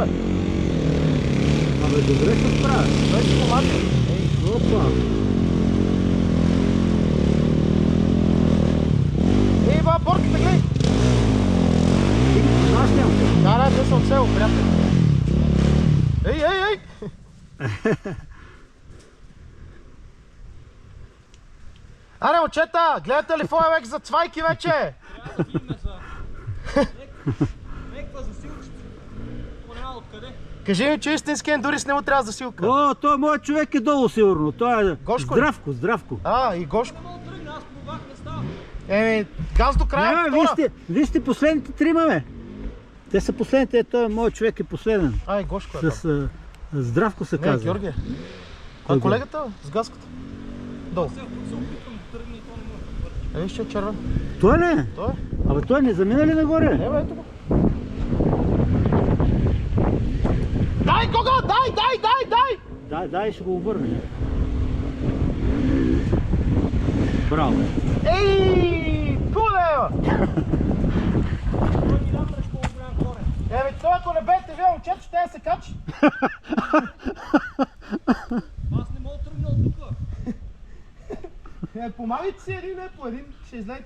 бе. Абе, добре се справя. Той си помага. Опа. Ба, борките, гледай. Аз нямам те. Да, те са от село, приятели. Ей! Аре, момчета, гледате ли фоя век за цвайки вече? Трябва да видим за... Меква засилчица. Това няма откъде. Кажи ми, че истински ендурист не му трябва засилка. О, той моят човек е долу сигурно. Той е Гошко ли? Здравко. И Гошко. Не мога да тръгна, аз пробвах, не става. Газ до края, Вие сте последните трима, бе. Те са последните, той моят човек е последен. И Гошко е. С Здравко се Не, казва. Георгия. А колегата с газката? Долу. Се опитвам да тръгне и това не може да върти. Ще е червен. Той ли е? Той е. Абе той не замина ли нагоре? Не, бе, ето го. Дай, Гого! Дай! Дай, ще го обърне. Браво. Ей! Пулева! Той ми лапреш по-голям корен. Той ако не бете вие, момчето, ще се качи. Аз не мога да тръгна от тук. Помагайте си един, не по един, ще излезете.